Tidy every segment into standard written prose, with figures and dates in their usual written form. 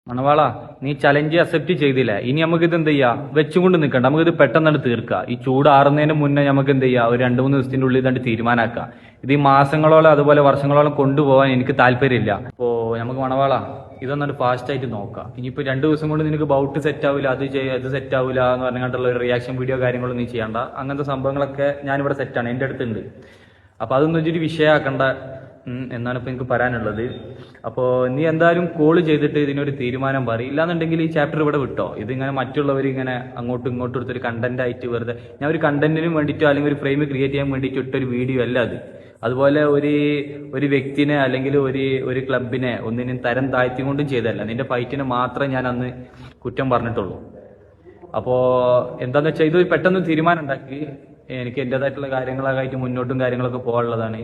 മണവാള, നീ challenge accept ചെയ്തില്ല. ഇനി നമുക്ക് ഇത് എന്ത് ചെയ്യാ, വെച്ചുകൊണ്ട് നിൽക്കണ്ട, നമുക്കിത് പെട്ടെന്ന് തീർക്കുക. ഈ ചൂട് ആറുന്നതിന് മുന്നേ നമുക്ക് എന്ത് ചെയ്യാം, ഒരു 2-3 ദിവസത്തിന്റെ ഉള്ളിൽ ഇതാണ്ട് തീരുമാനമാക്കാം. ഇത് ഈ മാസങ്ങളോളം അതുപോലെ വർഷങ്ങളോളം കൊണ്ടുപോകാൻ എനിക്ക് താല്പര്യമില്ല. അപ്പോ നമുക്ക് മണവാള ഇതൊന്നും ഫാസ്റ്റ് ആയിട്ട് നോക്കാം. ഇനിയിപ്പോ 2 ദിവസം കൊണ്ട് നിനക്ക് ബൗട്ട് സെറ്റ് ആവില്ല, അത് സെറ്റ് ആവില്ല എന്ന് പറഞ്ഞിട്ടുള്ള ഒരു റിയാക്ഷൻ വീഡിയോ കാര്യങ്ങളൊന്നും നീ ചെയ്യണ്ട. അങ്ങനത്തെ സംഭവങ്ങളൊക്കെ ഞാനിവിടെ സെറ്റാണ്, എൻ്റെ അടുത്തുണ്ട്. അപ്പൊ അതൊന്നും വെച്ചൊരു വിഷയമാക്കണ്ട എന്നാണ് ഇപ്പൊ എനിക്ക് പറയാനുള്ളത്. അപ്പോൾ നീ എന്തായാലും കോൾ ചെയ്തിട്ട് ഇതിനൊരു തീരുമാനം പറയും. ഇല്ലാന്നുണ്ടെങ്കിൽ ഈ ചാപ്റ്റർ ഇവിടെ വിട്ടോ. ഇതിങ്ങനെ മറ്റുള്ളവർ ഇങ്ങനെ അങ്ങോട്ടും ഇങ്ങോട്ടും എടുത്തൊരു കണ്ടന്റ് ആയിട്ട് വെറുതെ ഞാൻ ഒരു കണ്ടന്റിനും വേണ്ടിയിട്ടോ അല്ലെങ്കിൽ ഒരു ഫ്രെയിം ക്രിയേറ്റ് ചെയ്യാൻ വേണ്ടിയിട്ട് ഇട്ടൊരു വീഡിയോ അല്ല അത്. അതുപോലെ ഒരു വ്യക്തിനെ അല്ലെങ്കിൽ ഒരു ക്ലബിനെ ഒന്നിനും തരം താഴ്ത്തിക്കൊണ്ടും ചെയ്തല്ല. നിന്റെ ഫൈറ്റിനെ മാത്രമേ ഞാൻ അന്ന് കുറ്റം പറഞ്ഞിട്ടുള്ളൂ. അപ്പോൾ എന്താന്ന് വെച്ചാൽ ഇത് പെട്ടെന്ന് തീരുമാനം ഉണ്ടാക്കി. എനിക്ക് എൻ്റെതായിട്ടുള്ള കാര്യങ്ങളായിട്ട് മുന്നോട്ടും കാര്യങ്ങളൊക്കെ പോകാനുള്ളതാണ്.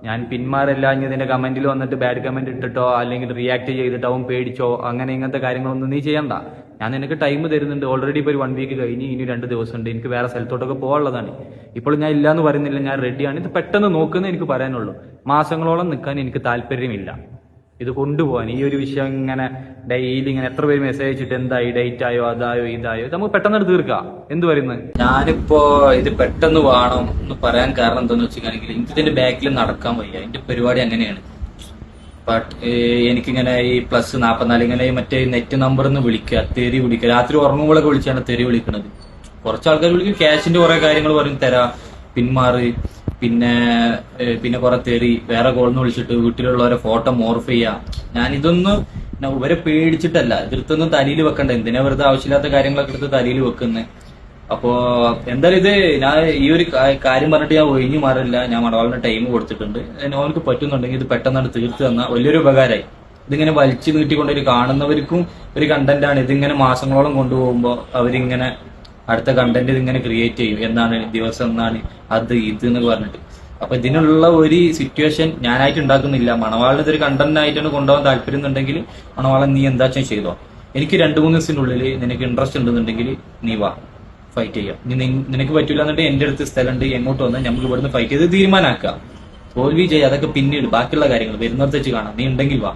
ഞാൻ പിന്മാറില്ല. ഇനി ഇതിന്റെ കമന്റിൽ വന്നിട്ട് ബാഡ് കമന്റ് ഇട്ടിട്ടോ അല്ലെങ്കിൽ റിയാക്ട് ചെയ്തിട്ടോ അവൻ പേടിച്ചോ അങ്ങനെ ഇങ്ങനത്തെ കാര്യങ്ങളൊന്നും നീ ചെയ്യണ്ട. ഞാൻ നിനക്ക് ടൈം തരുന്നുണ്ട്. ഓൾറെഡി ഇപ്പോൾ ഒരു 1 വീക്ക് കഴിഞ്ഞ് ഇനി 2 ദിവസം ഉണ്ട്. എനിക്ക് വേറെ സ്ഥലത്തോട്ടൊക്കെ പോകാനുള്ളതാണ്. ഇപ്പോൾ ഞാൻ ഇല്ലാന്ന് പറയുന്നില്ല, ഞാൻ റെഡിയാണ്. ഇത് പെട്ടെന്ന് നോക്കുന്നേ എനിക്ക് പറയാനുള്ളൂ. മാസങ്ങളോളം നിൽക്കാൻ എനിക്ക് താല്പര്യമില്ല. ഇത് കൊണ്ടുപോകാൻ ഈ ഒരു വിഷയം ഇങ്ങനെ ഡെയിലി ഇങ്ങനെ എത്ര പേര് മെസ്സേജ് അയച്ചിട്ട് എന്തായി, ഡേറ്റ് ആയോ, അതായോ ഇതായോ, നമുക്ക് പെട്ടെന്ന് തീർക്കാം. എന്ത് പറയുന്നത്? ഞാനിപ്പോ ഇത് പെട്ടെന്ന് വേണം എന്ന് പറയാൻ കാരണം എന്താന്ന് വെച്ചിട്ടുണ്ടെങ്കിൽ എനിക്ക് ഇതിന്റെ ബാക്കിൽ നടക്കാൻ വയ്യ. എന്റെ പരിപാടി അങ്ങനെയാണ്. ബട്ട് എനിക്കിങ്ങനെ ഈ +44 ഇങ്ങനെ മറ്റേ നെറ്റ് നമ്പറിന്ന് വിളിക്കുക, തെറി വിളിക്കുക. രാത്രി ഉറങ്ങുമ്പോഴൊക്കെ വിളിച്ചാണ് തെറി വിളിക്കുന്നത്. കുറച്ച് ആൾക്കാർ വിളിക്കും, ക്യാഷിന്റെ കുറെ കാര്യങ്ങൾ പറയും, തരാ, പിന്മാറ്, പിന്നെ കുറെ തെറി, വേറെ കോളിന്ന് വിളിച്ചിട്ട് വീട്ടിലുള്ളവരെ ഫോട്ടോ മോർഫ് ചെയ്യാം. ഞാൻ ഇതൊന്നും ഇവരെ പേടിച്ചിട്ടല്ല, ഇതെടുത്തൊന്നും തലയിൽ വെക്കണ്ട. എന്തിനാ വെറുതെ ആവശ്യമില്ലാത്ത കാര്യങ്ങളൊക്കെ എടുത്ത് തലയിൽ വെക്കുന്നത്? അപ്പോ എന്തായാലും ഇത് ഞാൻ ഈ ഒരു കാര്യം പറഞ്ഞിട്ട് ഞാൻ ഒഴിഞ്ഞു മാറില്ല. ഞാൻ മണവാളിന് ടൈം കൊടുത്തിട്ടുണ്ട്. അവർക്ക് പറ്റുന്നുണ്ടെങ്കിൽ ഇത് പെട്ടെന്ന് തീർത്ത് തന്നാൽ വലിയൊരു ഉപകാരമായി. ഇതിങ്ങനെ വലിച്ചു നീട്ടിക്കൊണ്ടൊരു കാണുന്നവർക്കും ഒരു കണ്ടന്റ് ആണ്. ഇതിങ്ങനെ മാസങ്ങളോളം കൊണ്ടുപോകുമ്പോൾ അവരിങ്ങനെ അടുത്ത കണ്ടന്റ് ഇതിങ്ങനെ ക്രിയേറ്റ് ചെയ്യും. എന്നാണ് ദിവസം, എന്നാണ് അത് ഇത് എന്ന് പറഞ്ഞിട്ട്. അപ്പൊ ഇതിനുള്ള ഒരു സിറ്റുവേഷൻ ഞാനായിട്ട് ഉണ്ടാക്കുന്നില്ല. മണവാളിന് ഇതൊരു കണ്ടന്റ് ആയിട്ടാണ് കൊണ്ടുപോകാൻ താല്പര്യം എന്നുണ്ടെങ്കിൽ മണവാളൻ നീ എന്താ ചെയ്തോ. എനിക്ക് 2-3 ദിവസത്തിനുള്ളിൽ നിനക്ക് ഇൻട്രസ്റ്റ് ഉണ്ടെന്നുണ്ടെങ്കിൽ നീ വാ, ഫൈറ്റ് ചെയ്യാം. നിനക്ക് പറ്റില്ല എന്നുണ്ടെങ്കിൽ എന്റെ അടുത്ത് സ്ഥലമുണ്ട്, എങ്ങോട്ട് വന്നാൽ നമുക്ക് ഇവിടുന്ന് ഫൈറ്റ് ചെയ്ത് തീരുമാനമാക്കാം. തോൽവി ചെയ്യാം, അതൊക്കെ പിന്നീട് ബാക്കിയുള്ള കാര്യങ്ങൾ വരുന്നിടത്ത് വെച്ച് കാണാം. നീ ഉണ്ടെങ്കിൽ വാ.